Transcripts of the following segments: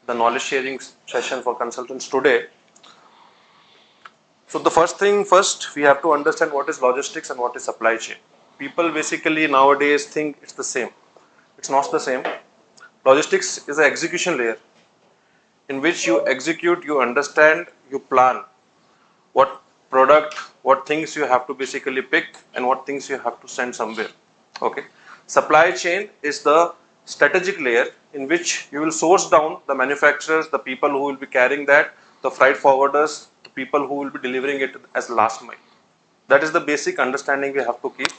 the knowledge sharing session for consultants today. So the first thing first, we have to understand what is logistics and what is supply chain. People basically nowadays think it's the same. It's not the same. Logistics is an execution layer in which you execute, you understand, you plan what product, what things you have to basically pick and what things you have to send somewhere. Okay. Supply chain is the strategic layer in which you will source down the manufacturers, the people who will be carrying that, the freight forwarders, the people who will be delivering it as last mile. That is the basic understanding we have to keep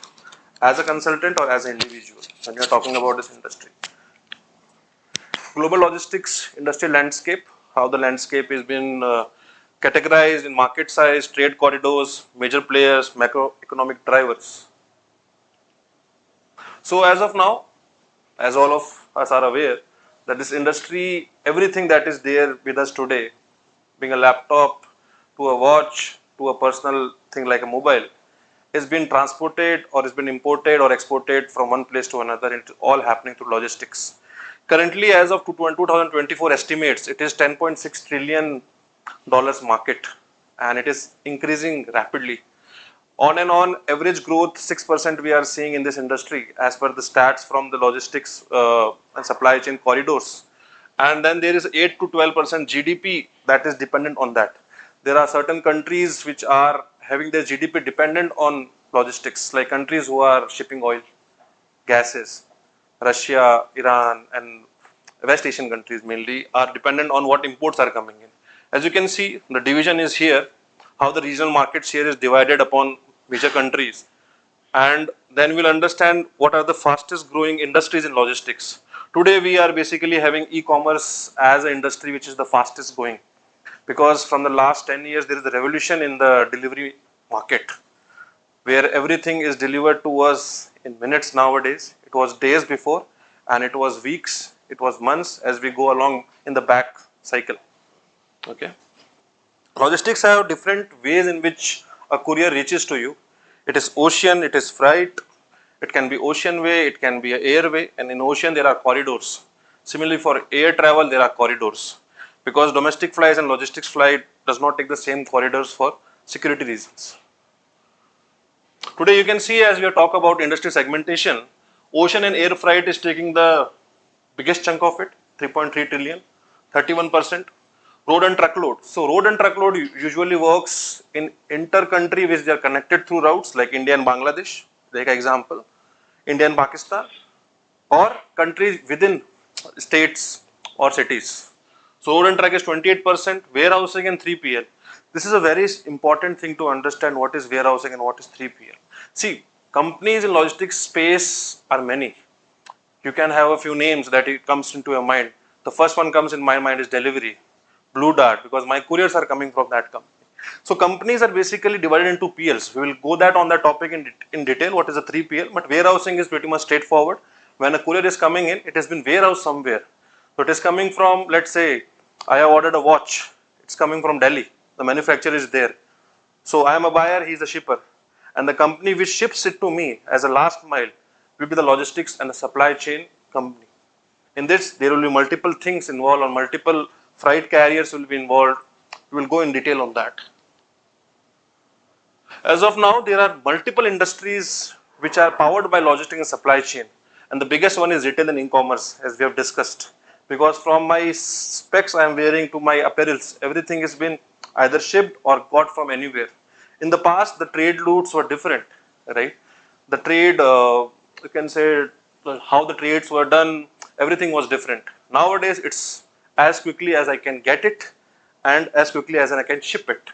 as a consultant or as an individual when we are talking about this industry. Global logistics industry landscape, how the landscape has been categorized in market size, trade corridors, major players, macroeconomic drivers. So as of now, as all of us are aware, that this industry, everything that is there with us today, being a laptop, to a watch, to a personal thing like a mobile, is being transported or has been imported or exported from one place to another. It's all happening through logistics. Currently, as of 2024 estimates, it is $10.6 trillion market, and it is increasing rapidly. On and on, average growth 6% we are seeing in this industry as per the stats from the logistics and supply chain corridors. And then there is 8 to 12% GDP that is dependent on that. There are certain countries which are having their GDP dependent on logistics, like countries who are shipping oil, gases. Russia, Iran, and West Asian countries mainly are dependent on what imports are coming in. As you can see, the division is here, how the regional market share is divided upon major countries. And then we'll understand what are the fastest growing industries in logistics. Today, we are basically having e-commerce as an industry which is the fastest growing. Because from the last 10 years, there is a revolution in the delivery market, where everything is delivered to us in minutes nowadays. It was days before, and it was weeks, it was months as we go along in the back cycle. Okay. Logistics have different ways in which a courier reaches to you. It is ocean, it is freight, it can be ocean way, it can be airway, and in ocean there are corridors. Similarly, for air travel, there are corridors. Because domestic flights and logistics flight does not take the same corridors for security reasons. Today you can see, as we talk about industry segmentation, ocean and air freight is taking the biggest chunk of it, 3.3 trillion, 31%. Road and truckload. So road and truckload usually works in inter-country which they are connected through routes like India and Bangladesh, like example, India and Pakistan, or countries within states or cities. So road and truck is 28%, warehousing and 3PL. This is a very important thing to understand what is warehousing and what is 3PL. See, companies in logistics space are many. You can have a few names that it comes into your mind. The first one comes in my mind is delivery, Blue Dart, because my couriers are coming from that company. So companies are basically divided into PLs. We will go that on that topic in detail, what is a 3PL, but warehousing is pretty much straightforward. When a courier is coming in, it has been warehoused somewhere. So it is coming from, let's say, I have ordered a watch. It's coming from Delhi. The manufacturer is there. So I am a buyer, he is a shipper. And the company which ships it to me as a last mile will be the logistics and the supply chain company. In this, there will be multiple things involved, or multiple freight carriers will be involved. We will go in detail on that. As of now, there are multiple industries which are powered by logistics and supply chain. And the biggest one is retail and e-commerce, as we have discussed. Because from my specs I am wearing to my apparels, everything has been either shipped or got from anywhere. In the past, the trade routes were different, right? The trade, you can say, how the trades were done, everything was different. Nowadays, it's as quickly as I can get it and as quickly as I can ship it.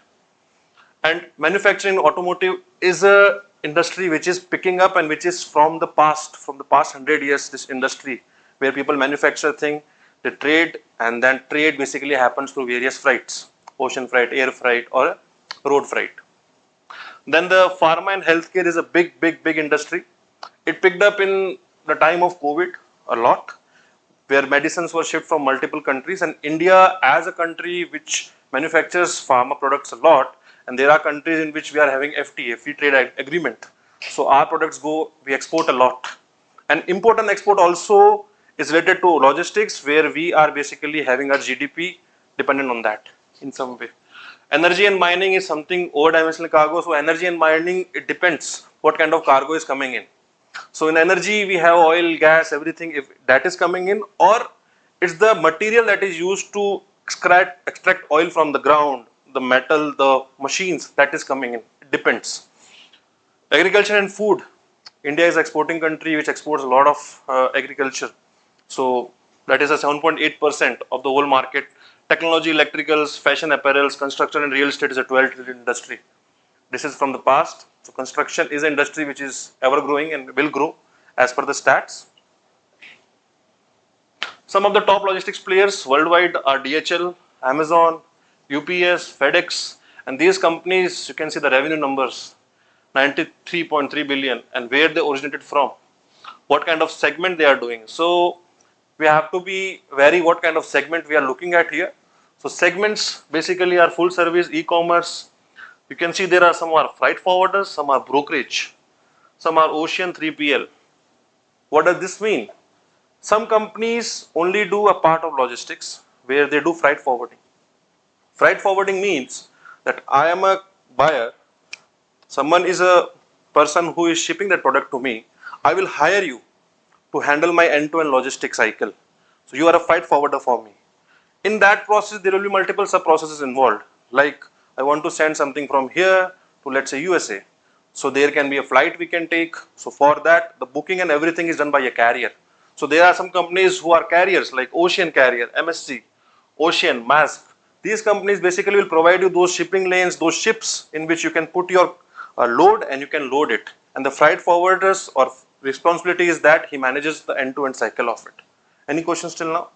And manufacturing automotive is a industry which is picking up and which is from the past 100 years, this industry where people manufacture things, they trade, and then trade basically happens through various freights, ocean freight, air freight, or road freight. Then the pharma and healthcare is a big industry. It picked up in the time of COVID a lot, where medicines were shipped from multiple countries, and India as a country which manufactures pharma products a lot, and there are countries in which we are having FTA, free trade agreement. So our products go, we export a lot. And import and export also is related to logistics, where we are basically having our GDP dependent on that in some way. Energy and mining is something over dimensional cargo. So energy and mining, it depends what kind of cargo is coming in. So in energy, we have oil, gas, everything. If that is coming in, or it's the material that is used to extract oil from the ground, the metal, the machines that is coming in. It depends. Agriculture and food. India is exporting country which exports a lot of agriculture. So that is a 7.8% of the whole market. Technology, electricals, fashion apparels, construction and real estate is a 12 trillion industry. This is from the past. So construction is an industry which is ever growing and will grow as per the stats. Some of the top logistics players worldwide are DHL, Amazon, UPS, FedEx, and these companies, you can see the revenue numbers, 93.3 billion, and where they originated from, what kind of segment they are doing. So we have to be wary what kind of segment we are looking at here. So segments basically are full service, e-commerce. You can see there are some are freight forwarders, some are brokerage, some are ocean 3PL. What does this mean? Some companies only do a part of logistics where they do freight forwarding. Freight forwarding means that I am a buyer, someone is a person who is shipping that product to me. I will hire you to handle my end-to-end logistics cycle. So you are a freight forwarder for me. In that process, there will be multiple sub-processes involved. Like I want to send something from here to, let's say, USA. So there can be a flight we can take. So for that, the booking and everything is done by a carrier. So there are some companies who are carriers like Ocean Carrier, MSC, Ocean, Maersk. These companies basically will provide you those shipping lanes, those ships in which you can put your load and you can load it. And the freight forwarders or responsibility is that he manages the end-to-end cycle of it. Any questions till now?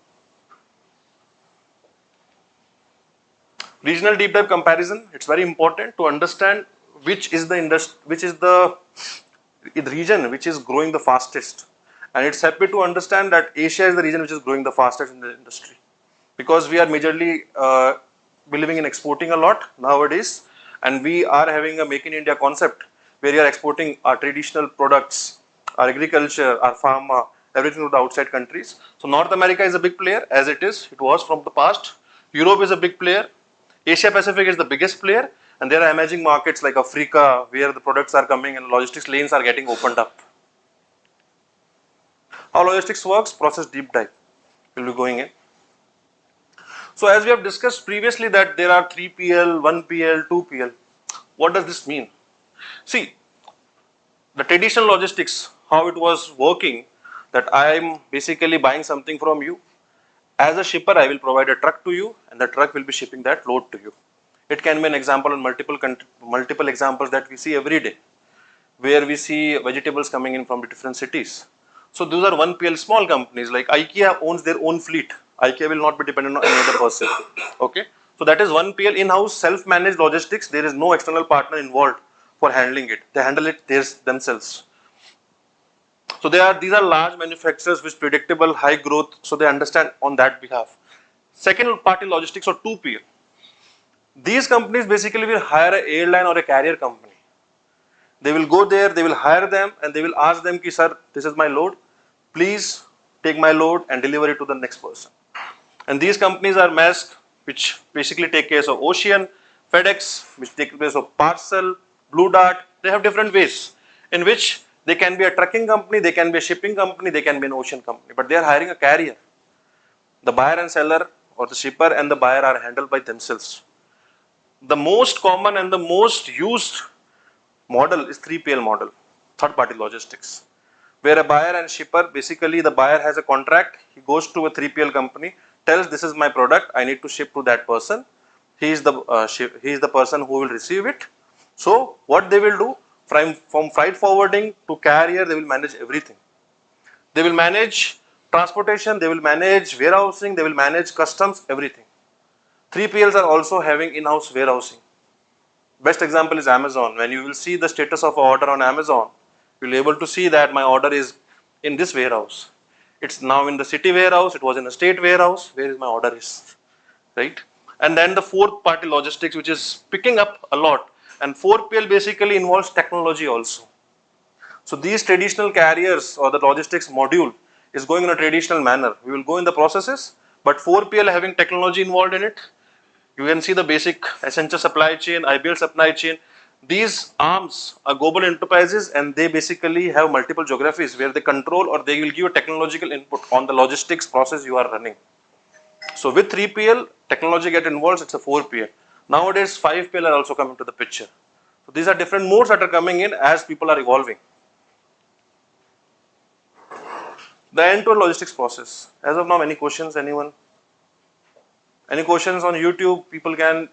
Regional deep dive comparison. It's very important to understand which is the region which is growing the fastest. And it's happy to understand that Asia is the region which is growing the fastest in the industry, because we are majorly believing in exporting a lot nowadays, and we are having a Make in India concept where we are exporting our traditional products, our agriculture, our pharma, everything to the outside countries. So North America is a big player, as it was from the past. Europe is a big player. Asia Pacific is the biggest player, and there are emerging markets like Africa where the products are coming and logistics lanes are getting opened up. How logistics works? Process deep dive. We'll be going in. So as we have discussed previously that there are 3PL, 1PL, 2PL. What does this mean? See, the traditional logistics, how it was working, that I am basically buying something from you. As a shipper, I will provide a truck to you, and the truck will be shipping that load to you. It can be an example in multiple examples that we see every day, where we see vegetables coming in from the different cities. So those are 1PL small companies, like IKEA owns their own fleet. IKEA will not be dependent on any other person. Okay. So that is 1PL in-house self-managed logistics. There is no external partner involved for handling it. They handle it themselves. So these are large manufacturers with predictable high growth. So they understand on that behalf. Second party logistics or 2PL. These companies basically will hire an airline or a carrier company. They will go there, they will hire them, and they will ask them, ki, sir, this is my load. Please take my load and deliver it to the next person. And these companies are Maersk, which basically take care of Ocean, FedEx, which take care of Parcel, Blue Dart. They have different ways in which they can be a trucking company, they can be a shipping company, they can be an ocean company, but they are hiring a carrier. The buyer and seller, or the shipper and the buyer, are handled by themselves. The most common and the most used model is 3PL model, third party logistics, where a buyer and shipper, basically the buyer has a contract, he goes to a 3PL company, tells this is my product, I need to ship to that person, he is the person who will receive it. So what they will do, from freight forwarding to carrier, they will manage everything. They will manage transportation, they will manage warehousing, they will manage customs, everything. 3PLs are also having in-house warehousing. Best example is Amazon. When you will see the status of an order on Amazon, you will be able to see that my order is in this warehouse. It's now in the city warehouse, it was in a state warehouse, where is my order is, right? And then the fourth party logistics, which is picking up a lot, and 4PL basically involves technology also. So these traditional carriers or the logistics module is going in a traditional manner. We will go in the processes, but 4PL having technology involved in it. You can see the basic Accenture supply chain, IBL supply chain. These arms are global enterprises and they basically have multiple geographies where they control or they will give a technological input on the logistics process you are running. So with 3PL, technology get involved, it's a 4PL. Nowadays, 5PL are also coming to the picture. So these are different modes that are coming in as people are evolving. The end-to-end logistics process. As of now, any questions, anyone? Any questions on YouTube? People can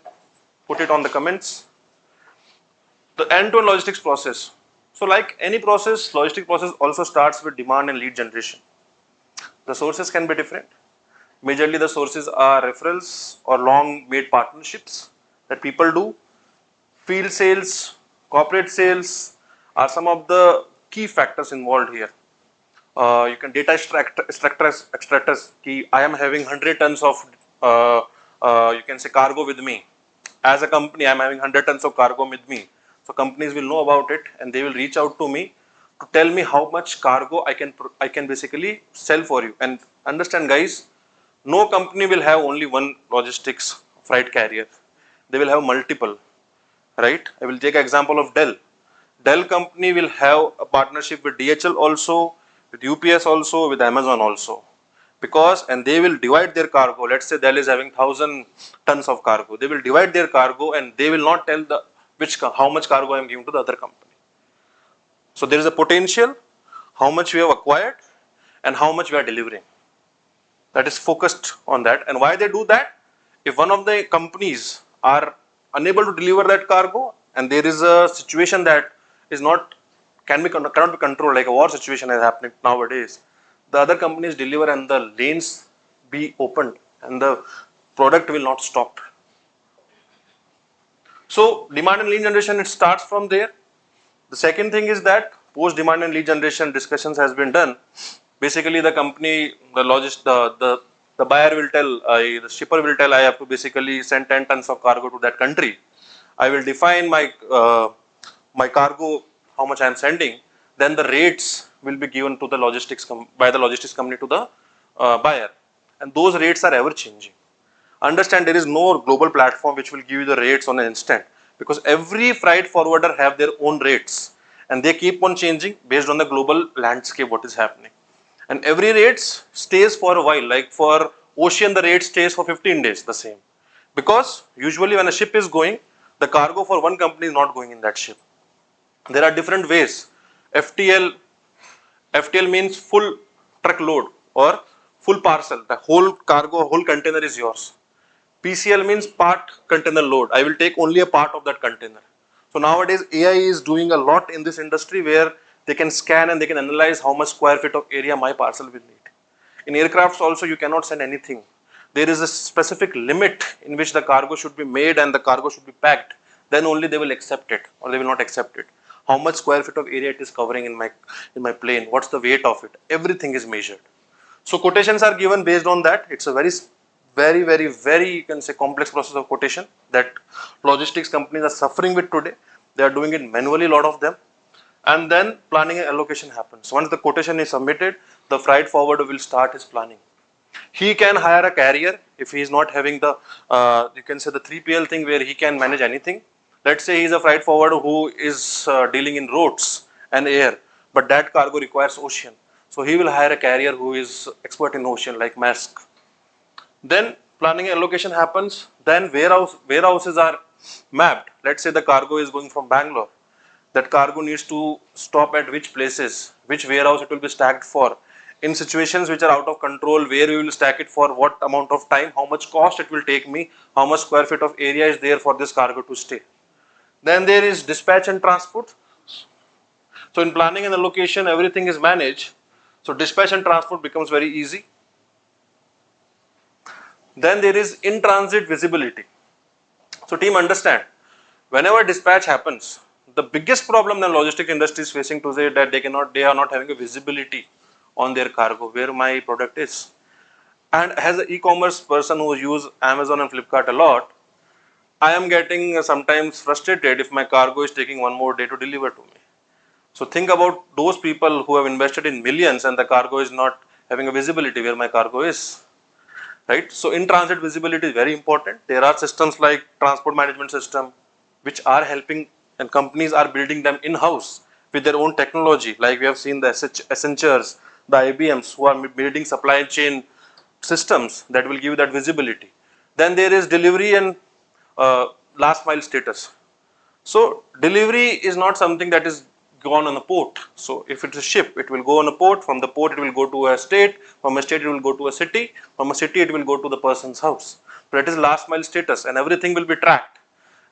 put it on the comments. The end-to-end logistics process. So like any process, logistic process also starts with demand and lead generation. The sources can be different. Majorly the sources are referrals or long made partnerships that people do. Field sales, corporate sales are some of the key factors involved here. You can data extractors key. I am having 100 tons of you can say cargo with me. As a company, I am having 100 tons of cargo with me. So companies will know about it and they will reach out to me to tell me how much cargo I can basically sell for you. And understand, guys, no company will have only one logistics freight carrier. They will have multiple, right? I will take an example of Dell. Dell company will have a partnership with DHL also, with UPS also, with Amazon also. Because, and they will divide their cargo. Let's say Dell is having 1,000 tons of cargo. They will divide their cargo and they will not tell how much cargo I am giving to the other company. So there is a potential, how much we have acquired and how much we are delivering. That is focused on that. And why they do that? If one of the companies are unable to deliver that cargo and there is a situation that is cannot be controlled, like a war situation is happening nowadays, the other companies deliver and the lanes be opened and the product will not stop. So demand and lead generation, it starts from there. The second thing is that post demand and lead generation discussions has been done. Basically the company, the buyer will tell, the shipper will tell I have to basically send 10 tons of cargo to that country. I will define my cargo, how much I am sending. Then the rates will be given to the by the logistics company to the buyer. And those rates are ever changing. Understand, there is no global platform which will give you the rates on an instant, because every freight forwarder have their own rates and they keep on changing based on the global landscape what is happening. And every rates stays for a while, like for ocean the rate stays for 15 days the same, because usually when a ship is going, the cargo for one company is not going in that ship. There are different ways. FTL means full truckload or full parcel, the whole cargo, whole container is yours. PCL means part container load. I will take only a part of that container. So nowadays AI is doing a lot in this industry where they can scan and they can analyze how much square feet of area my parcel will need. In aircrafts also you cannot send anything. There is a specific limit in which the cargo should be made and the cargo should be packed. Then only they will accept it or they will not accept it. How much square feet of area it is covering in my plane, what's the weight of it, everything is measured. So quotations are given based on that. It's a very you can say complex process of quotation that logistics companies are suffering with today. They are doing it manually, a lot of them. And then planning and allocation happens. Once the quotation is submitted, the freight forwarder will start his planning. He can hire a carrier if he is not having the you can say the 3PL thing where he can manage anything. Let's say he is a freight forwarder who is dealing in roads and air, but that cargo requires ocean. So he will hire a carrier who is expert in ocean like Maersk. Then planning and allocation happens. Then warehouses are mapped. Let's say the cargo is going from Bangalore. That cargo needs to stop at which places, which warehouse it will be stacked for. In situations which are out of control, where we will stack it for what amount of time, how much cost it will take me, how much square feet of area is there for this cargo to stay. Then there is dispatch and transport. So in planning and allocation, everything is managed. So dispatch and transport becomes very easy. Then there is in-transit visibility. So team, understand, whenever dispatch happens, the biggest problem the logistic industry is facing today is that they are not having a visibility on their cargo, where my product is. And as an e-commerce person who use Amazon and Flipkart a lot, I am getting sometimes frustrated if my cargo is taking one more day to deliver to me. So think about those people who have invested in millions and the cargo is not having a visibility where my cargo is, right? So in transit visibility is very important. There are systems like transport management system which are helping, and companies are building them in-house with their own technology. Like we have seen the Accentures, the IBMs who are building supply chain systems that will give you that visibility. Then there is delivery and last mile status. So delivery is not something that is gone on a port. So if it's a ship, it will go on a port. From the port, it will go to a state. From a state, it will go to a city. From a city, it will go to the person's house. So that is last mile status, and everything will be tracked.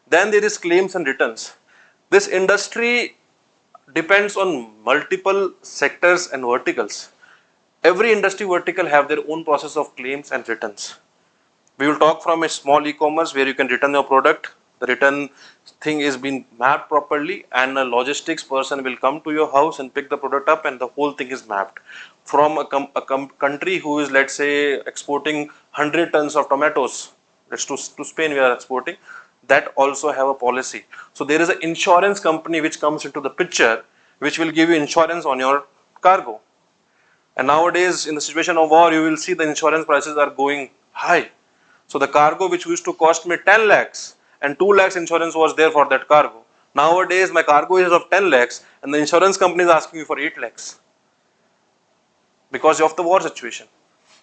Then there is claims and returns. This industry depends on multiple sectors and verticals. Every industry vertical have their own process of claims and returns. We will talk from a small e-commerce where you can return your product. The return thing is being mapped properly, and a logistics person will come to your house and pick the product up, and the whole thing is mapped. From a country who is, let's say, exporting 100 tons of tomatoes, that's to Spain we are exporting, that also have a policy. So there is an insurance company which comes into the picture, which will give you insurance on your cargo. And nowadays, in the situation of war, you will see the insurance prices are going high. So the cargo which used to cost me 10 lakhs and 2 lakhs insurance was there for that cargo. Nowadays, my cargo is of 10 lakhs and the insurance company is asking me for 8 lakhs because of the war situation.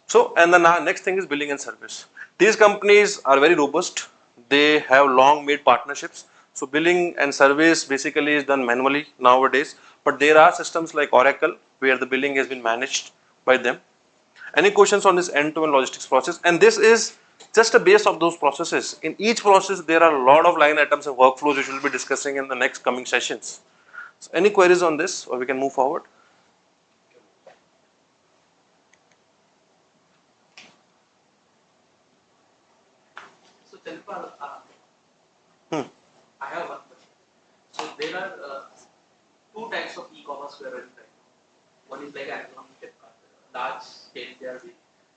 So, and the next thing is billing and service. These companies are very robust. They have long made partnerships. So billing and service basically is done manually nowadays. But there are systems like Oracle where the billing has been managed by them. Any questions on this end-to-end logistics process? And this is just a base of those processes. In each process, there are a lot of line items and workflows which we'll be discussing in the next coming sessions. So any queries on this, or we can move forward? So, Telpal, Hmm. I have one question. So, there are two types of e-commerce we are running right now. One is like Amazon, Flipkart, large scale they are doing.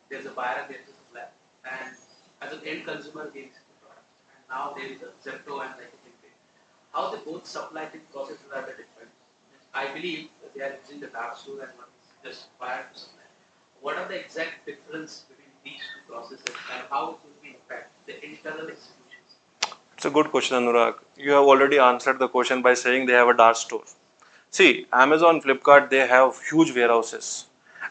There's a buyer and there's a supplier. And as an end consumer gets the product. And now there is a Zepto and like a Blinkit. How the both supply chain processes are the different? I believe that they are using the dark store and one is just buyer to supply. What are the exact difference between these two processes and how it will be impact the internal executions? It's a good question, Anurag. You have already answered the question by saying they have a dark store. See, Amazon, Flipkart, they have huge warehouses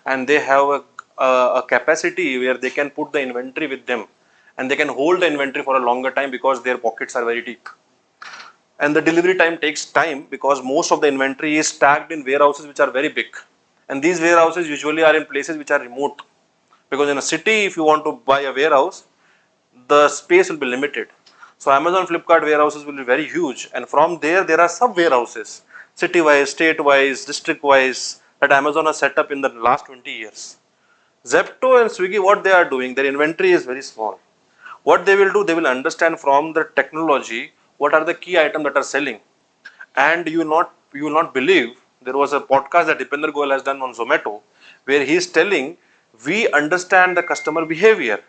and they have a capacity where they can put the inventory with them and they can hold the inventory for a longer time because their pockets are very deep. And the delivery time takes time because most of the inventory is stacked in warehouses which are very big. And these warehouses usually are in places which are remote. Because in a city, if you want to buy a warehouse, the space will be limited. So Amazon, Flipkart warehouses will be very huge, and from there are sub warehouses, city-wise, state-wise, district-wise, that Amazon has set up in the last 20 years. Zepto and Swiggy, what they are doing, their inventory is very small. What they will do, they will understand from the technology what are the key items that are selling, and you will not believe there was a podcast that Dipender Goyal has done on Zomato, where he is telling we understand the customer behavior.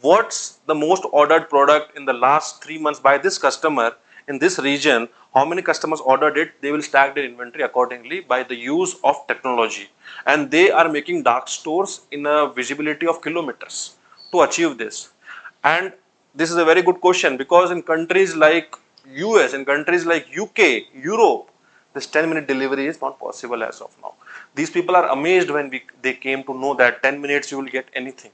What's the most ordered product in the last 3 months by this customer in this region? How many customers ordered it? They will stack their inventory accordingly by the use of technology. And they are making dark stores in a visibility of kilometers to achieve this. And this is a very good question because in countries like US, in countries like UK, Europe, this 10-minute delivery is not possible as of now. These people are amazed when they came to know that 10 minutes you will get anything,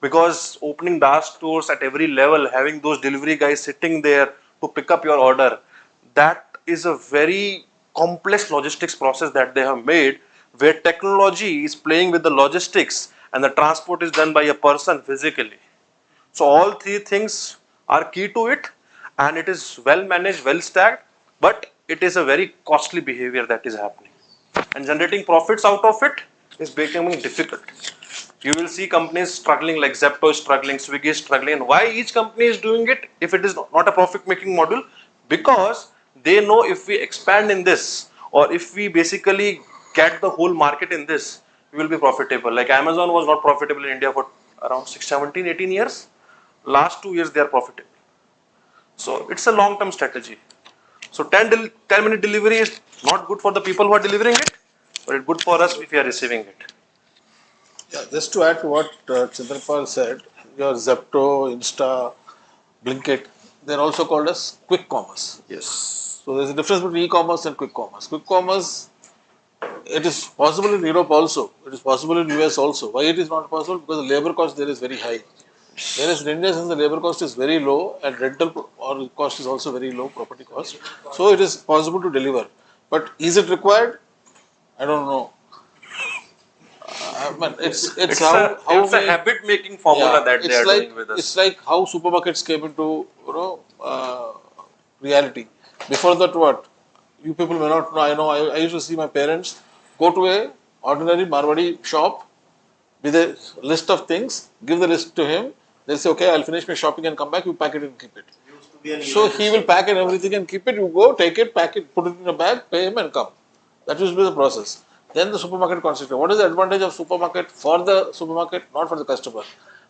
because opening dark stores at every level, having those delivery guys sitting there to pick up your order, that is a very complex logistics process that they have made, where technology is playing with the logistics and the transport is done by a person physically. So all three things are key to it, and it is well managed, well stacked, but it is a very costly behavior that is happening, and generating profits out of it is becoming difficult. You will see companies struggling, like Zepto is struggling, Swiggy is struggling. And why each company is doing it if it is not a profit making model? Because they know if we expand in this, or if we basically get the whole market in this, we will be profitable. Like Amazon was not profitable in India for around 6, 17, 18 years. Last 2 years they are profitable. So it's a long term strategy. So 10-minute delivery is not good for the people who are delivering it, but it's good for us if we are receiving it. Yeah, just to add to what Chandrapal said, your Zepto, Insta, Blinkit, they're also called as quick commerce. Yes. So there's a difference between e-commerce and quick commerce. Quick commerce, it is possible in Europe also. It is possible in US also. Why it is not possible? Because the labor cost there is very high. Whereas in India, since the labor cost is very low and or cost is also very low, property cost, so it is possible to deliver. But is it required? I don't know. But it's how It's a we, habit making formula yeah, that they are doing with it's us. like how supermarkets came into reality. Before that, what you people may not know. I used to see my parents go to a ordinary Marwadi shop with a list of things, give the list to him. They'll say, okay, I'll finish my shopping and come back. You pack it and keep it. Used to be an So he will pack it everything and keep it. You go, take it, pack it, put it in a bag, pay him and come. That used to be the process. Then the supermarket constituted. What is the advantage of supermarket for the supermarket, not for the customer?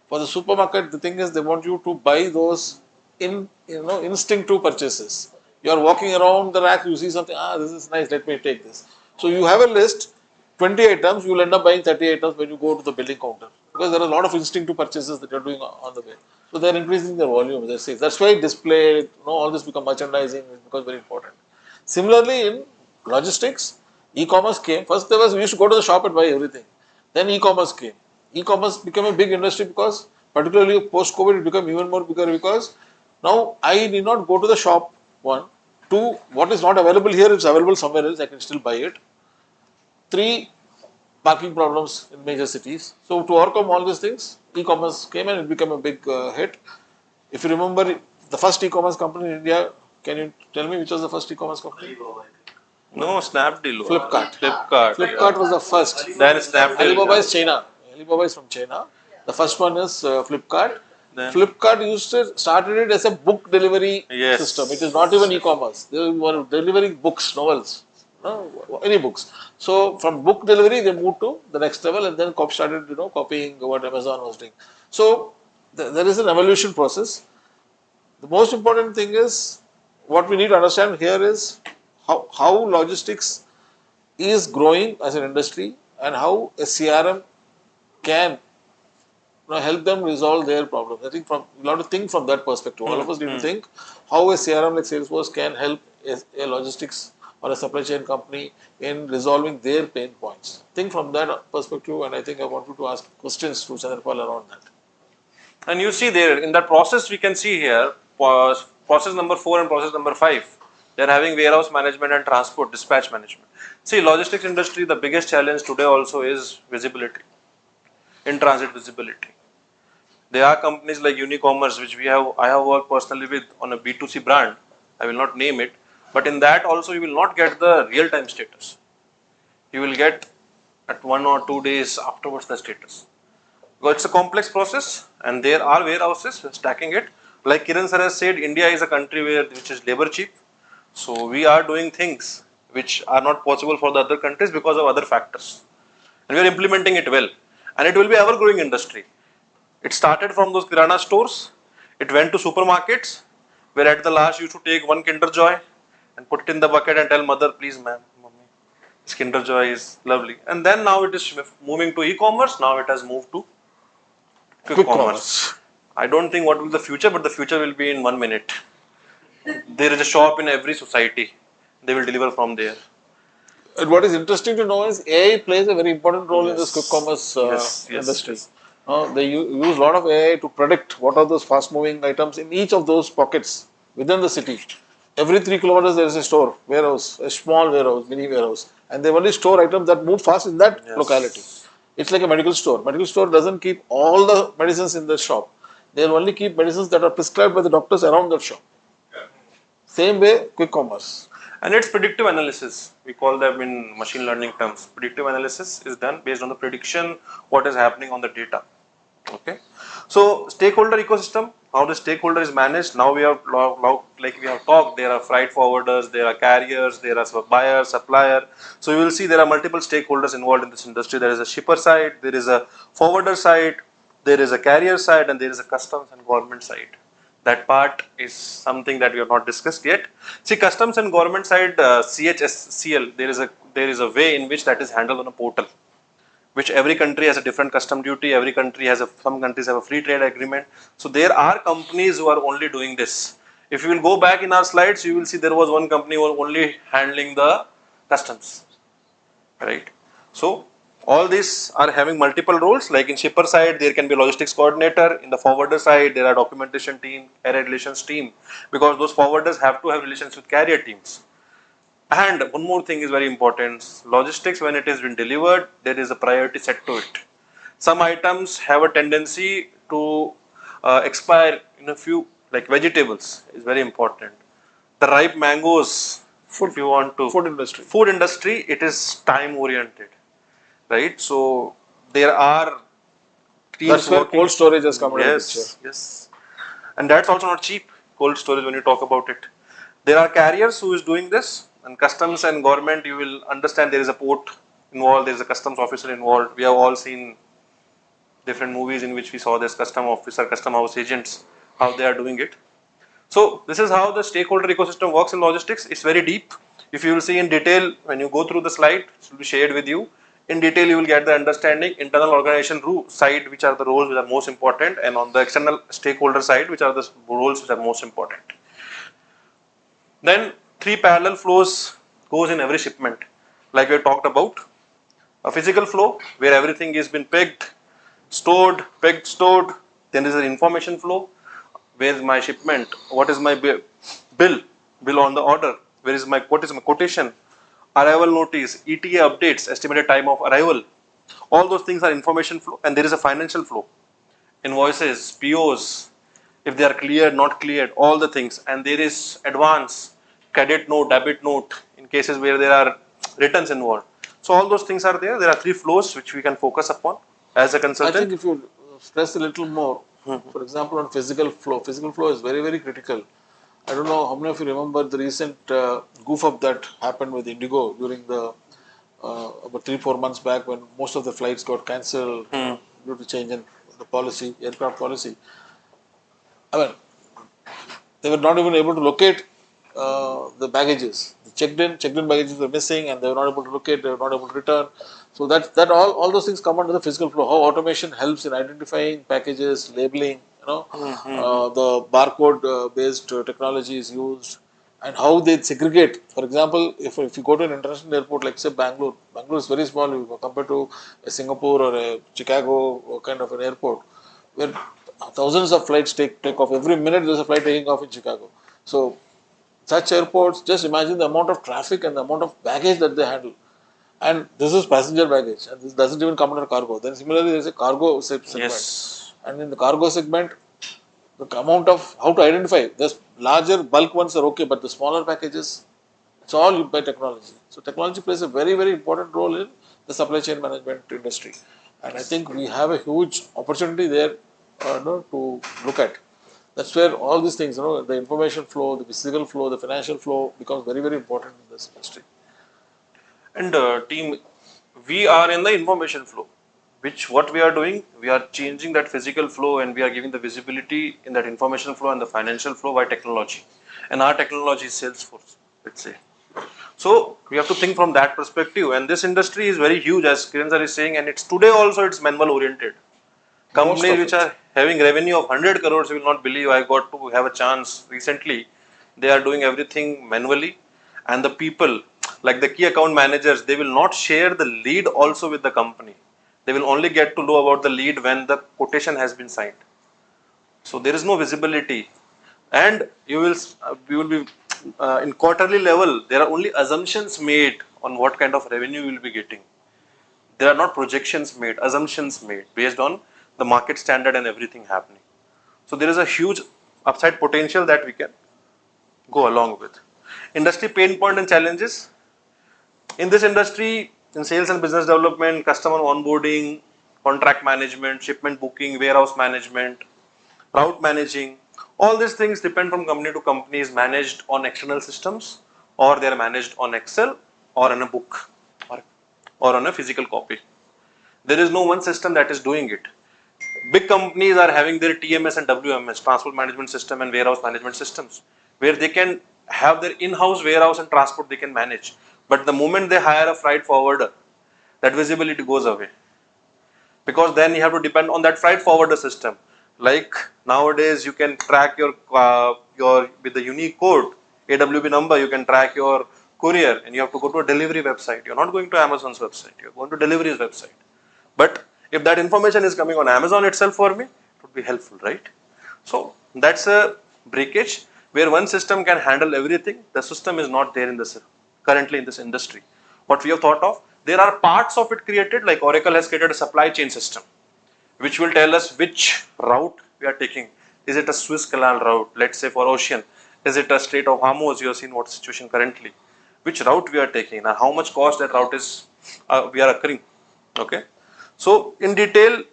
For the supermarket, the thing is they want you to buy those instinctive purchases. You are walking around the rack, you see something, this is nice, let me take this. So you have a list, 20 items, you will end up buying 30 items when you go to the billing counter. Because there are a lot of instinctive purchases that you are doing on the way. So they are increasing their volume, their sales. That's why display, all this become merchandising, it becomes very important. Similarly, in logistics, e-commerce came. First, we used to go to the shop and buy everything. Then e-commerce came. E-commerce became a big industry because, particularly post-COVID, it became even more bigger because now I need not go to the shop. One, two, what is not available here is available somewhere else. I can still buy it. Three, parking problems in major cities. So to overcome all these things, e-commerce came and it became a big hit. If you remember, the first e-commerce company in India, can you tell me which was the first e-commerce company? Alibaba. No, Snapdeal. Flipkart. Flipkart. Flipkart was the first. Alibaba Then is from Snapdeal. Alibaba China. is China. Alibaba is from China. The first one is Flipkart. Then Flipkart started it as a book delivery system. It is not even yes. e-commerce. They were delivering books, novels, no, any books. So from book delivery, they moved to the next level, and then started copying what Amazon was doing. So there is an evolution process. The most important thing is what we need to understand here is how logistics is growing as an industry and how a CRM can help them resolve their problems. I think we have to think from that perspective. All of us need to think how a CRM like Salesforce can help a logistics or a supply chain company in resolving their pain points. Think from that perspective, and I think I want you to ask questions to Chandrapal around that. And you see there in that process, we can see here process number 4 and process number 5. They are having warehouse management and transport dispatch management. See, logistics industry, the biggest challenge today also is visibility, in transit visibility. There are companies like Unicommerce, which I have worked personally with on a B2C brand. I will not name it, but in that also you will not get the real time status. You will get at 1 or 2 days afterwards the status. Because it's a complex process and there are warehouses stacking it. Like Kiran sir has said, India is a country which is labor cheap. So we are doing things which are not possible for the other countries because of other factors. And we are implementing it well. And it will be ever growing industry. It started from those kirana stores. It went to supermarkets, where at the last you used to take one Kinder Joy and put it in the bucket and tell mother, please ma'am, mommy, this Kinder Joy is lovely. And then now it is moving to e-commerce. Now it has moved to quick Quick commerce. commerce. I don't think what will the future, but the future will be in 1 minute. There is a shop in every society. They will deliver from there. And what is interesting to know is AI plays a very important role in this quick Yes. commerce Yes. Yes. industry. Yes. They use a lot of AI to predict what are those fast moving items in each of those pockets within the city. Every 3 kilometers there is a store, warehouse, a small warehouse, mini warehouse, and they only store items that move fast in that locality. Yes. It's like a medical store. Medical store doesn't keep all the medicines in the shop. They'll only keep medicines that are prescribed by the doctors around that shop. Same way, quick commerce. And it's predictive analysis. We call them in machine learning terms. Predictive analysis is done based on the prediction what is happening on the data. Okay. So stakeholder ecosystem, how the stakeholder is managed. Now we have like we have talked. There are freight forwarders, there are carriers, there are buyer, supplier. So you will see there are multiple stakeholders involved in this industry. There is a shipper side, there is a forwarder side, there is a carrier side, and there is a customs and government side. That part is something that we have not discussed yet. See, customs and government side, CHSCL, there is a way in which that is handled on a portal, which every country has a different custom duty, every country has some countries have a free trade agreement. So there are companies who are only doing this. If you will go back in our slides, you will see there was one company who was only handling the customs, right? So all these are having multiple roles. Like in shipper side, there can be logistics coordinator. In the forwarder side, there are documentation team, carrier relations team, because those forwarders have to have relations with carrier teams. And one more thing is very important. Logistics, when it has been delivered, there is a priority set to it. Some items have a tendency to expire in a few, like vegetables is very important. The ripe mangoes, Food, if you want to, food industry. food industry, it is time oriented, right? So there are teams That's where working. cold storage has come into the picture. Yes, yes, and that's also not cheap. Cold storage, when you talk about it, there are carriers who is doing this, and customs and government. You will understand there is a port involved. There is a customs officer involved. We have all seen different movies in which we saw this custom officer, custom house agents, how they are doing it. So this is how the stakeholder ecosystem works in logistics. It's very deep. If you will see in detail, when you go through the slide, it will be shared with you. In detail, you will get the understanding, internal organization side, which are the roles which are most important, and on the external stakeholder side, which are the roles which are most important. Then three parallel flows goes in every shipment, like we talked about. A physical flow where everything is been pegged, stored, pegged, stored. Then there is an information flow. Where is my shipment? What is my bill on the order? What is my quotation? Arrival notice, ETA updates, estimated time of arrival. All those things are information flow, and there is a financial flow. Invoices, POs, if they are cleared, not cleared, all the things. And there is advance, credit note, debit note in cases where there are returns involved. So all those things are there. There are three flows which we can focus upon as a I consultant. think if you stress a little more, for example, on physical flow is very, very critical. I don't know how many of you remember the recent goof up that happened with Indigo during the about 3-4 months back when most of the flights got cancelled due to change in the policy, aircraft policy. I mean, they were not even able to locate the baggages. Checked in baggages were missing, and they were not able to locate. They were not able to return. So that all those things come under the physical flow. How automation helps in identifying packages, labeling. The barcode based technology is used, and how they segregate. For example, if you go to an international airport like say Bangalore is very small compared to a Singapore or a Chicago or kind of an airport where thousands of flights take off. Every minute there's a flight taking off in Chicago. So such airports, just imagine the amount of traffic and the amount of baggage that they handle. And this is passenger baggage, and this doesn't even come under cargo. Then similarly, there is a cargo segment. Yes. And in the cargo segment, the amount of how to identify this larger bulk ones are okay, but the smaller packages, it's all by technology. So technology plays a very, very important role in the supply chain management industry. And I think we have a huge opportunity there to look at. That's where all these things, the information flow, the physical flow, the financial flow becomes very, very important in this industry. And team, we are in the information flow, which what we are doing, we are changing that physical flow and we are giving the visibility in that information flow and the financial flow by technology. And our technology is Salesforce, let's say. So we have to think from that perspective. And this industry is very huge, as Kiran sir is saying, and it's today also it's manual oriented. Companies which are having revenue of 100 crores, you will not believe. I got to have a chance recently. They are doing everything manually, and the people, like the key account managers, they will not share the lead also with the company. They will only get to know about the lead when the quotation has been signed. So there is no visibility, and you will be in quarterly level. There are only assumptions made on what kind of revenue you will be getting. There are not projections made, assumptions made based on the market standard and everything happening. So there is a huge upside potential that we can go along with. Industry pain point and challenges. In this industry, in sales and business development, customer onboarding, contract management, shipment booking, warehouse management, route managing, all these things depend from company to company is managed on external systems or they are managed on Excel or in a book or on a physical copy. There is no one system that is doing it. Big companies are having their TMS and WMS, transport management system and warehouse management systems, where they can have their in-house warehouse and transport they can manage. But the moment they hire a freight forwarder, that visibility goes away. because then you have to depend on that freight forwarder system. Like nowadays, you can track your with the unique code AWB number. You can track your courier, and you have to go to a delivery website. You're not going to Amazon's website. You're going to delivery's website. But if that information is coming on Amazon itself for me, it would be helpful, right? So that's a breakage where one system can handle everything. The system is not there in this currently in this industry. What we have thought of, there are parts of it created, like Oracle has created a supply chain system, which will tell us which route we are taking. Is it a Swiss Canal route, let's say for ocean? Is it a Strait of Hormuz? You have seen what situation currently. Which route we are taking and how much cost that route is we are occurring. Okay. So in detail,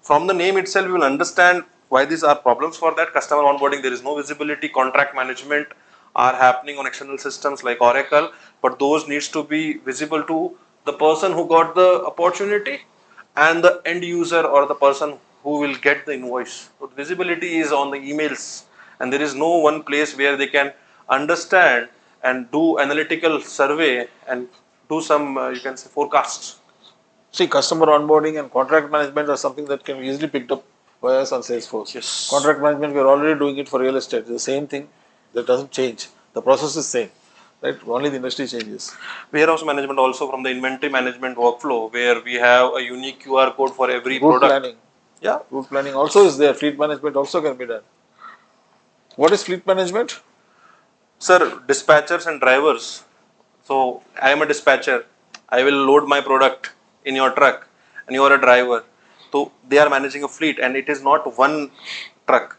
from the name itself, you will understand why these are problems for that. Customer onboarding, there is no visibility. Contract management are happening on external systems like Oracle, but those needs to be visible to the person who got the opportunity and the end user or the person who will get the invoice. So visibility is on the emails, and there is no one place where they can understand and do analytical survey and do some you can say forecasts. See, customer onboarding and contract management are something that can be easily picked up by us on Salesforce. Yes. Contract management, we are already doing it for real estate. It's the same thing. That doesn't change. The process is same. Right? Only the industry changes. Warehouse management also from the inventory management workflow, where we have a unique QR code for every Route product. planning. Yeah. Route planning also is there. Fleet management also can be done. What is fleet management? Sir, dispatchers and drivers. So I am a dispatcher. I will load my product in your truck, and you are a driver. So they are managing a fleet, and it is not one truck.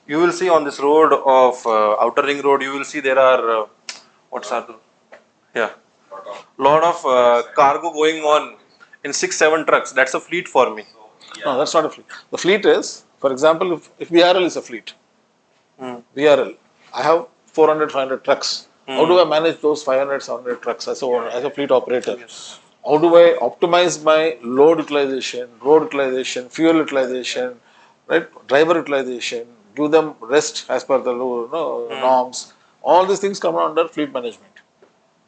You will see on this road of Outer Ring Road, you will see there are what's are the yeah, lot of cargo going on in 6-7 trucks. That's a fleet for me. No, that's not a fleet. The fleet is, for example, if VRL is a fleet, VRL, I have 400, 500 trucks. How do I manage those 500, 700 trucks as a fleet operator? Yes. How do I optimize my load utilization, road utilization, fuel utilization, right? Driver utilization, give them rest as per the norms. All these things come under fleet management,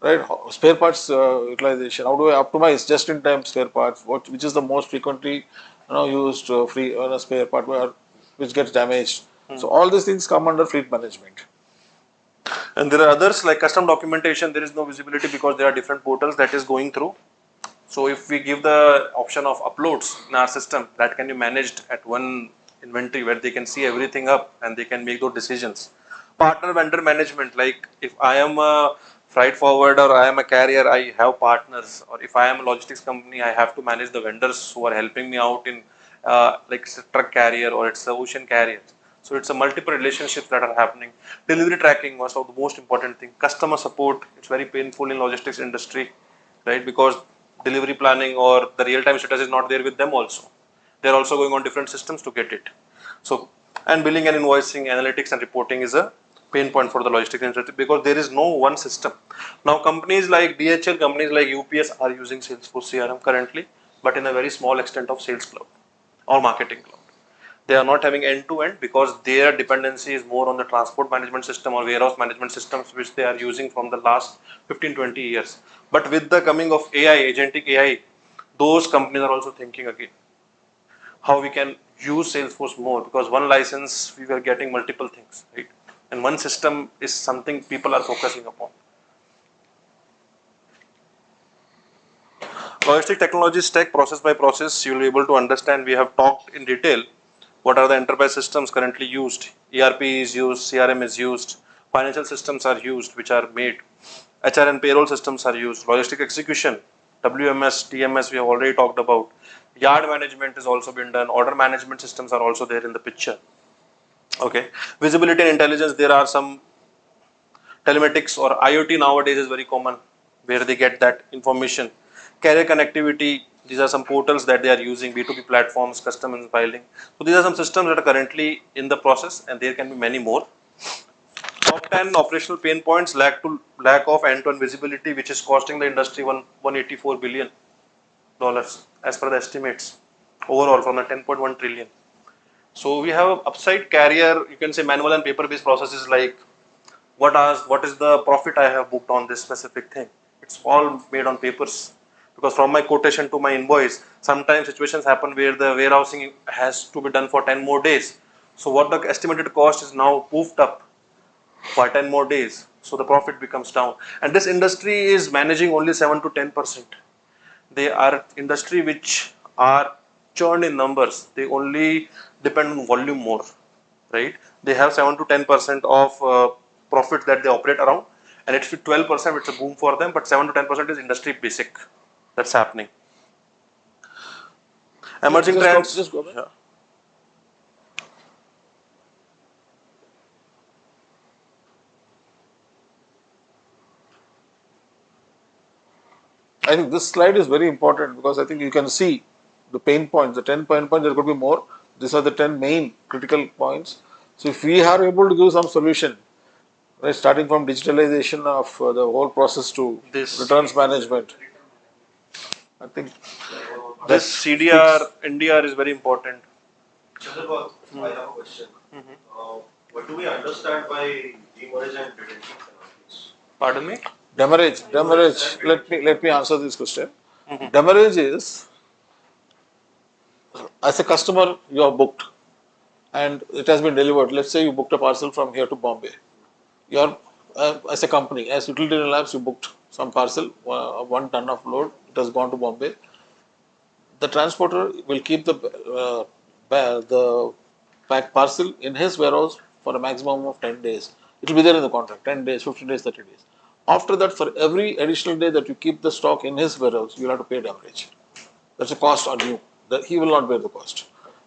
right? Spare parts utilization. How do I optimize just-in-time spare parts? Which is the most frequently used free spare part which gets damaged? So all these things come under fleet management. And there are others like custom documentation. There is no visibility because there are different portals that is going through. So if we give the option of uploads in our system, that can be managed at one inventory where they can see everything up and they can make those decisions. Partner vendor management, like if I am a freight forwarder or I am a carrier, I have partners, or if I am a logistics company, I have to manage the vendors who are helping me out in like it's a truck carrier or it's a ocean carrier. So it's a multiple relationships that are happening. Delivery tracking was of the most important thing. Customer support, it's very painful in logistics industry, right? Because delivery planning or the real-time status is not there with them also. They're also going on different systems to get it. So, and billing and invoicing, analytics and reporting is a pain point for the logistics industry because there is no one system. Now, companies like DHL, companies like UPS are using Salesforce CRM currently, but in a very small extent of Sales Cloud or Marketing Cloud. They are not having end-to-end because their dependency is more on the transport management system or warehouse management systems which they are using from the last 15-20 years. But with the coming of AI, agentic AI, those companies are also thinking again how we can use Salesforce more, because one license we were getting multiple things, right? And one system is something people are focusing upon. Logistic technology stack process by process, you will be able to understand. We have talked in detail what are the enterprise systems currently used. ERP is used, CRM is used, financial systems are used which are made, HR and payroll systems are used, logistic execution, WMS, TMS we have already talked about, yard management is also been done, order management systems are also there in the picture. Okay, visibility and intelligence, there are some telematics or IoT nowadays is very common where they get that information. Carrier connectivity, these are some portals that they are using, B2B platforms, customs filing. So these are some systems that are currently in the process and there can be many more. Top 10 operational pain points, lack of end-to-end visibility, which is costing the industry $184 billion as per the estimates overall from the 10.1 trillion. So we have upside carrier, you can say manual and paper-based processes like what is the profit I have booked on this specific thing. It's all made on papers. because from my quotation to my invoice, sometimes situations happen where the warehousing has to be done for 10 more days. So what the estimated cost is now poofed up for 10 more days. So the profit becomes down. And this industry is managing only 7 to 10%. They are industry which are churned in numbers. They only depend on volume more, right? They have 7 to 10% of profit that they operate around, and it's 12%. It's a boom for them, but 7 to 10% is industry basic. That's happening. Emerging trends. Just go back. Yeah. I think this slide is very important because I think you can see the pain points, the 10 pain points, there could be more. These are the 10 main critical points. So if we are able to give some solution, right, starting from digitalization of the whole process to This returns management, I think that this CDR speaks. NDR is very important. Chandrapal, I have a question. What do we understand by demurrage and detention penalties? Pardon me. Demurrage. Let me answer this question. Demurrage is, as a customer, you are booked and it has been delivered. Let's say you booked a parcel from here to Bombay. You're as a company, as Utility Labs, you booked some parcel, 1 ton of load. It has gone to Bombay. The transporter will keep the packed parcel in his warehouse for a maximum of 10 days. It will be there in the contract, 10 days, 15 days, 30 days. After that, for every additional day that you keep the stock in his warehouse, you will have to pay damage. That's a cost on you. That he will not bear the cost.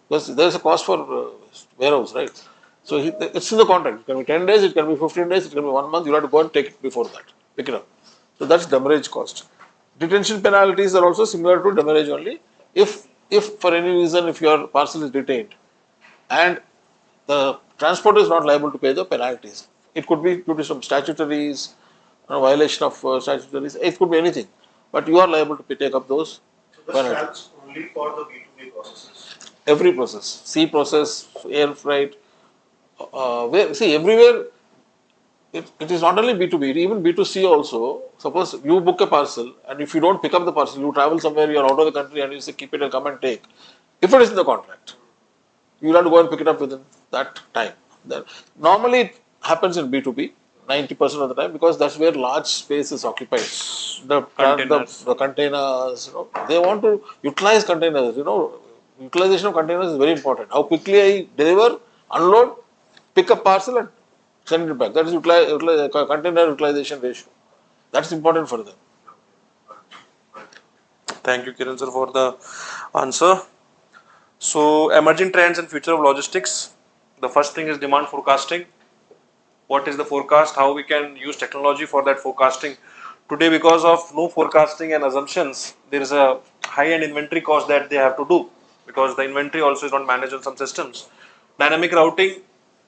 Because there is a cost for warehouse, right? So it's in the contract. It can be 10 days, it can be 15 days, it can be 1 month. You have to go and take it before that. Pick it up. So that's demurrage cost. Detention penalties are also similar to demurrage only. If for any reason if your parcel is detained and the transporter is not liable to pay the penalties. It could be due to some statutories, violation of statutories. It could be anything, but you are liable to take up those So this penalties. stands only for the B2B processes. Every process, sea process, air freight, see everywhere. It is not only B2B, even B2C also. Suppose you book a parcel and if you don't pick up the parcel, you travel somewhere, you are out of the country and you say keep it and come and take. If it is in the contract, you will have to go and pick it up within that time. Normally it happens in B2B 90% of the time because that's where large space is occupied. Containers. The containers, they want to utilize containers. Utilization of containers is very important. How quickly I deliver, unload, pick up parcel and send it back. That is container utilization ratio. That's important for them. Thank you, Kiran sir, for the answer. So, emerging trends and future of logistics. The first thing is demand forecasting. What is the forecast? How we can use technology for that forecasting? Today, because of no forecasting and assumptions, there is a high-end inventory cost that they have to do because the inventory also is not managed on some systems. Dynamic routing,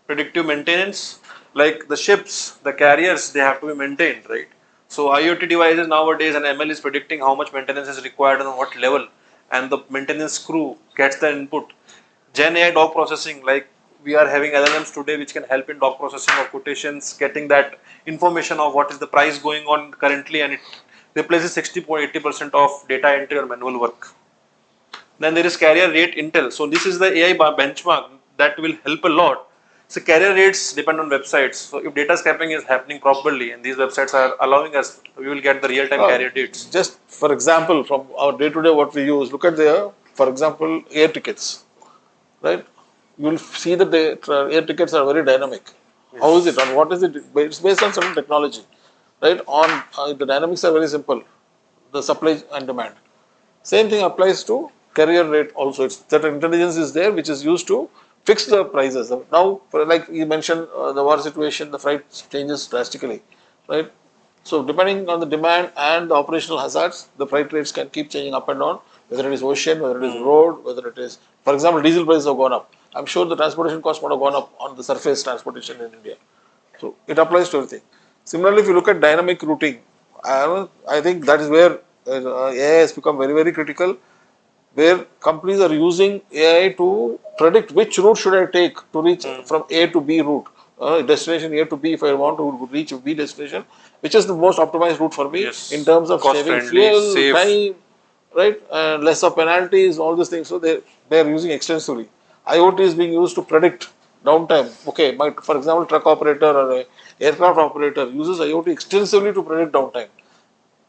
predictive maintenance, like the ships, the carriers, they have to be maintained, right? So IoT devices nowadays and ML is predicting how much maintenance is required and on what level, and the maintenance crew gets the input. Gen AI doc processing, like we are having LLMs today which can help in doc processing of quotations, getting that information of what is the price going on currently, and it replaces 60.80% of data entry or manual work. Then there is carrier rate intel. So this is the AI benchmark that will help a lot. So carrier rates depend on websites. So if data scraping is happening properly and these websites are allowing us, we will get the real-time carrier rates. Just for example, from our day-to-day what we use, look at the, for example, air tickets, right? You will see that the air tickets are very dynamic. Yes. How is it? On what is it? It's based on certain technology, right? On the dynamics are very simple, the supply and demand. Same thing applies to carrier rate also. It's that intelligence is there which is used to fix the prices. Now, like you mentioned, the war situation, the freight changes drastically, right? So depending on the demand and the operational hazards, the freight rates can keep changing up and down, whether it is ocean, whether it is road, whether it is, for example, diesel prices have gone up. I'm sure the transportation cost might have gone up on the surface transportation in India. So it applies to everything. Similarly, if you look at dynamic routing, I think that is where AI has become very, very critical, where companies are using AI to predict which route should I take to reach from A to B route, destination A to B. If I want to reach a B destination, which is the most optimized route for me Yes. in terms of Cost saving friendly, fuel, safe. time. right? And less of penalties, all these things. So they are using extensively. IoT is being used to predict downtime. Okay, for example, truck operator or a aircraft operator uses IoT extensively to predict downtime.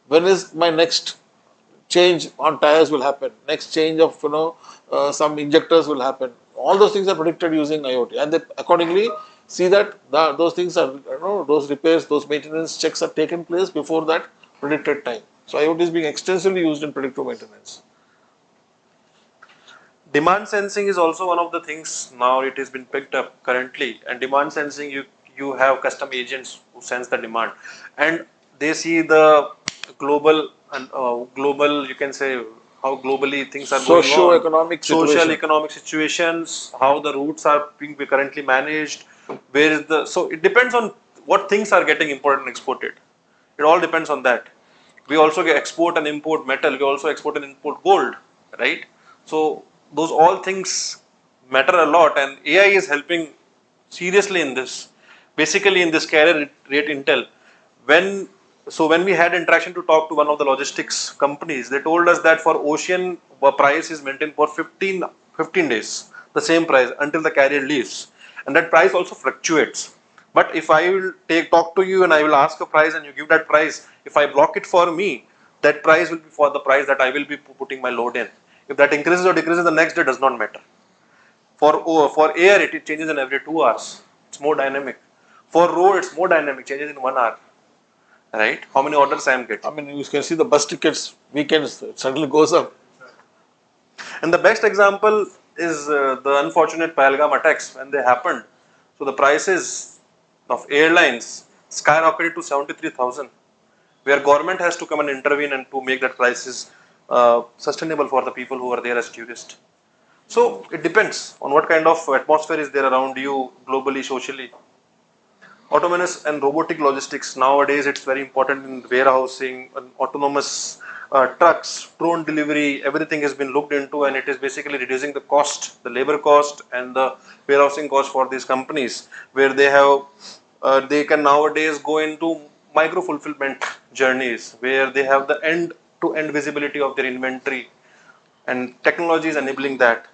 When is my next change on tires will happen? Next change of some injectors will happen. All those things are predicted using IoT, and they accordingly see that those things are those repairs, those maintenance checks are taken place before that predicted time. So IoT is being extensively used in predictive maintenance. Demand sensing is also one of the things now it has been picked up currently. And demand sensing, you have custom agents who sense the demand, and they see the global and global, you can say, how globally things are going on, Socio-economic social situation. economic situations, how the routes are being currently managed, where is the, so it depends on what things are getting imported and exported. It all depends on that. We also get export and import metal. We also export and import gold, right? So those all things matter a lot, and AI is helping seriously in this. Basically, in this carrier rate intel, when when we had interaction to talk to one of the logistics companies, they told us that for ocean, the price is maintained for 15 days, the same price until the carrier leaves, and that price also fluctuates. But if I will talk to you and I will ask a price and you give that price, if I block it for me, that price will be for the price that I will be putting my load in. If that increases or decreases the next day does not matter. For air, it changes in every 2 hours. It's more dynamic. For road, it's more dynamic, changes in 1 hour. Right? How many orders I am I getting? mean, you can see the bus tickets weekends it suddenly goes up. And the best example is the unfortunate Pahalgam attacks when they happened. So the prices of airlines skyrocketed to 73,000, where government has to come and intervene and to make that prices sustainable for the people who are there as tourists. So it depends on what kind of atmosphere is there around you globally, socially. Autonomous and robotic logistics, nowadays it's very important in warehousing and autonomous trucks, drone delivery, everything has been looked into, and it is basically reducing the cost, the labor cost and the warehousing cost for these companies, where they have they can nowadays go into micro fulfillment journeys where they have the end to end visibility of their inventory, and technology is enabling that.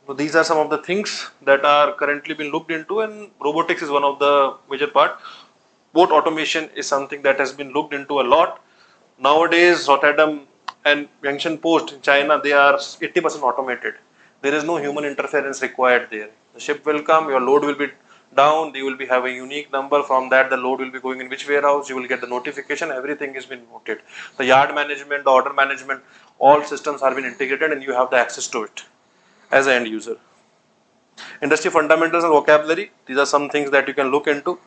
So these are some of the things that are currently being looked into, and robotics is one of the major part. Boat automation is something that has been looked into a lot. Nowadays, Rotterdam and Yangshan Post in China, they are 80% automated. There is no human interference required there. The ship will come, your load will be down, you will be having a unique number. From that, the load will be going in which warehouse, you will get the notification, everything has been noted. The yard management, the order management, all systems are been integrated and you have the access to it as an end user. Industry fundamentals and vocabulary, these are some things that you can look into.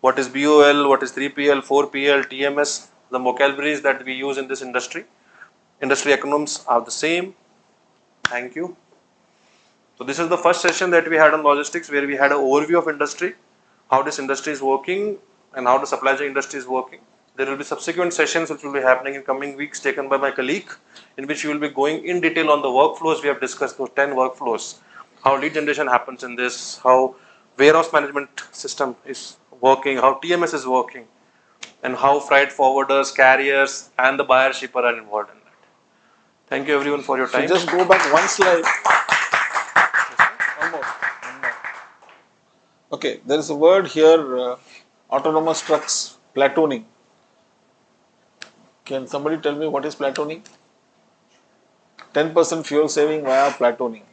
What is BOL, what is 3PL, 4PL, TMS, the vocabularies that we use in this industry. Industry acronyms are the same. Thank you. So this is the first session that we had on logistics, where we had an overview of industry, how this industry is working and how the supply chain industry is working. There will be subsequent sessions which will be happening in coming weeks, taken by my colleague, in which we will be going in detail on the workflows. We have discussed those 10 workflows, how lead generation happens in this, how warehouse management system is working, how TMS is working, and how freight forwarders, carriers, and the buyer shipper are involved in that. Thank you everyone for your So time. just go back one slide. One more. One more. Okay, there is a word here, autonomous trucks, platooning. Can somebody tell me what is platooning? 10% fuel saving via platooning.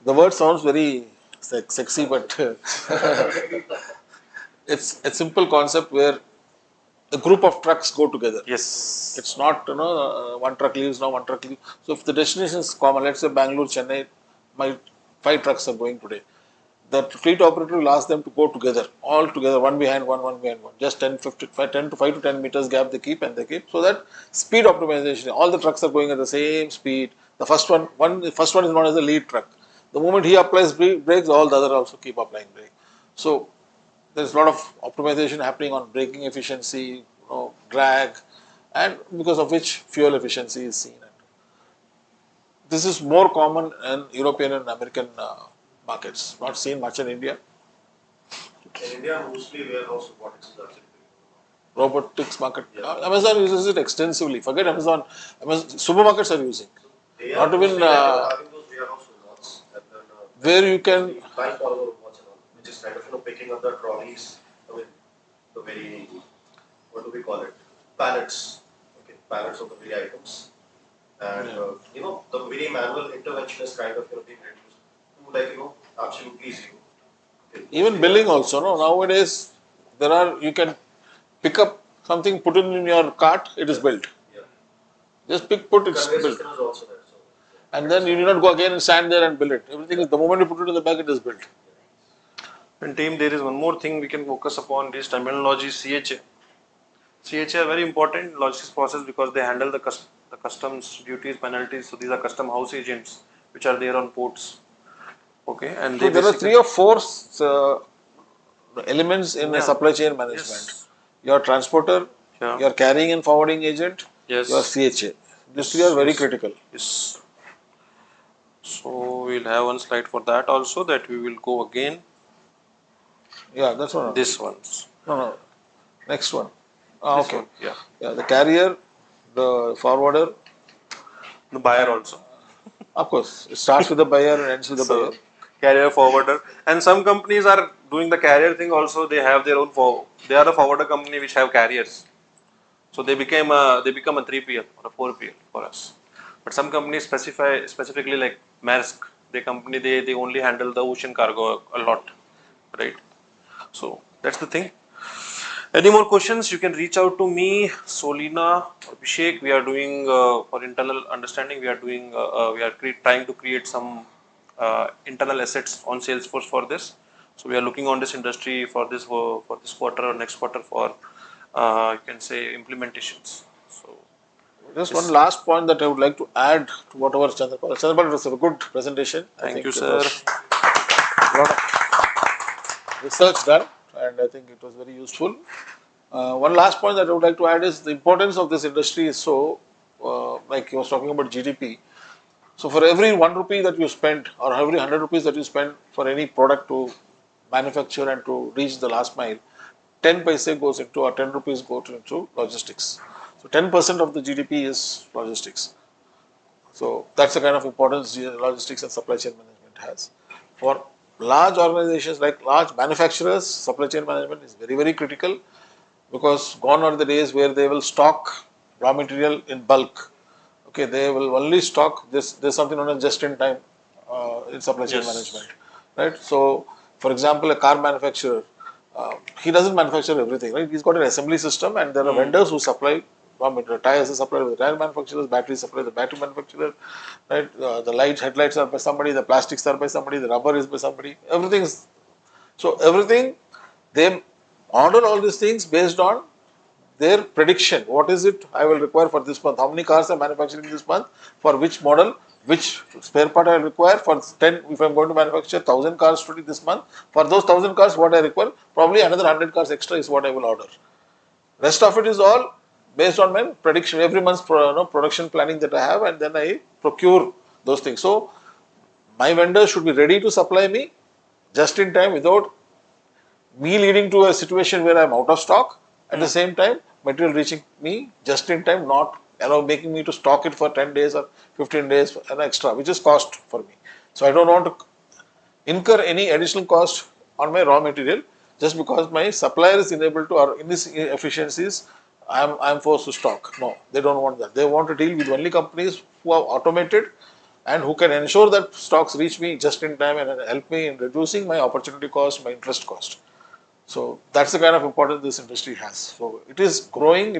The word sounds very sexy, but it's a simple concept where a group of trucks go together. Yes. It's not, one truck leaves now, one truck leaves. So if the destination is common, let's say Bangalore, Chennai, my 5 trucks are going today. The fleet operator will ask them to go together, all together, one behind one, one behind one. Just 10, 5 to 10 meters gap they keep, and they keep, so that speed optimization, all the trucks are going at the same speed. The first one is known as the lead truck. The moment he applies brakes, all the other also keep applying brake. So there's a lot of optimization happening on braking efficiency, drag, and because of which fuel efficiency is seen. This is more common in European and American markets, not seen much in India. In India, mostly warehouse robotics is actually. robotics market. Amazon uses it extensively. Forget Amazon. Supermarkets are using. They Not are even mostly like having those warehouse robots and then where you can. line follower robots and all, which is kind of picking up the trolleys. I mean, the very, what do we call it? Pallets. Okay, pallets of the very items. And the very manual intervention is kind of being reduced to absolutely zero. Okay, Even billing also, no? Nowadays, you can pick up something, put it in your cart, it is built. Yeah. Just put, it's Conveyor built. system is also there. So, And then you need not go again and stand there and build it. Everything is, the moment you put it in the bag, it is built. And team, there is one more thing we can focus upon, this terminology CHA. CHA are very important in logistics process because they handle the customs duties, penalties. So these are custom house agents which are there on ports. Okay, and So they there are basically 3 or 4 elements in a yeah. supply chain management. Yes. Your transporter, Yeah. your carrying and forwarding agent, your Yes. CHA. These 3 are Yes. very Yes. critical. Yes. So we'll have one slide for that also, that we will go again. Yeah, that's one. This ones. No. Next one. This Okay. one. Yeah. Yeah, the carrier, the forwarder. The buyer also. Of course, it starts with the buyer and ends with the buyer. So carrier forwarder, and some companies are doing the carrier thing also. They have their own they are the forwarder company which have carriers. So they become a 3PL or a 4PL for us. But some companies specifically like Maersk, they only handle the ocean cargo a lot, right? So that's the thing. Any more questions? You can reach out to me, Solina, or Abhishek. We are doing for internal understanding. We are trying to create some internal assets on Salesforce for this. So we are looking on this industry for this quarter or next quarter for you can say implementations. So Just yes. one last point that I would like to add to whatever Chandrapal. Chandrapal, it was a good presentation. I Thank think you, it sir. was a lot of research done, and I think it was very useful. One last point that I would like to add is the importance of this industry is so, like he was talking about GDP. So for every 1 rupee that you spend, or every 100 rupees that you spend for any product to manufacture and to reach the last mile, 10 paise goes into, or 10 rupees go into logistics. So 10% of the GDP is logistics. So that's the kind of importance logistics and supply chain management has. For large organizations like large manufacturers, supply chain management is very, very critical, because gone are the days where they will stock raw material in bulk. Okay, they will only stock this. There's something known as just in time in supply chain management, right? So, for example, a car manufacturer, he doesn't manufacture everything, right? He's got an assembly system, and there are vendors who supply raw material. Tires are supplied by the tire manufacturers, batteries supplied by the battery manufacturer, right? The lights, headlights are by somebody, the plastics are by somebody, the rubber is by somebody. Everything is everything they order all these things based on their prediction. What is it I will require for this month? How many cars are manufacturing this month? For which model? Which spare part I will require? For 10, if I am going to manufacture 1000 cars today this month, for those 1000 cars, what I require? Probably another 100 cars extra is what I will order. Rest of it is all based on my prediction, every month's production planning that I have, and then I procure those things. So, my vendors should be ready to supply me just in time without me leading to a situation where I am out of stock. At the same time, material reaching me just in time, not making me to stock it for 10 days or 15 days an extra, which is cost for me. So I don't want to incur any additional cost on my raw material just because my supplier is unable to, or in these inefficiencies, I'm forced to stock. No, they don't want that. They want to deal with only companies who are automated and who can ensure that stocks reach me just in time and help me in reducing my opportunity cost, my interest cost. So that's the kind of importance this industry has. So it is growing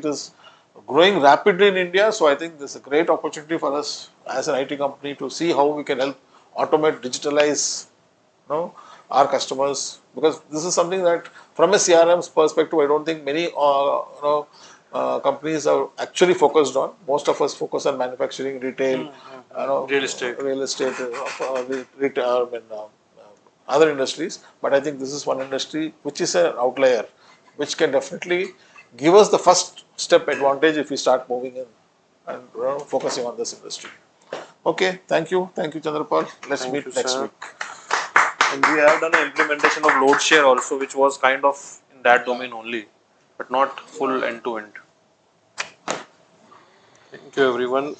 rapidly in India. So I think this is a great opportunity for us as an IT company to see how we can help automate, digitalize, our customers, because this is something that from a CRM's perspective, I don't think many companies are actually focused on. Most of us focus on manufacturing, retail, real estate, retail, other industries. But I think this is one industry which is an outlier, which can definitely give us the first step advantage if we start moving in and focusing on this industry. Okay, thank you, Chandrapal. Let's Thank meet you, next sir. week. And we have done an implementation of load share also, which was kind of in that domain only. but not full end to end. Thank you everyone.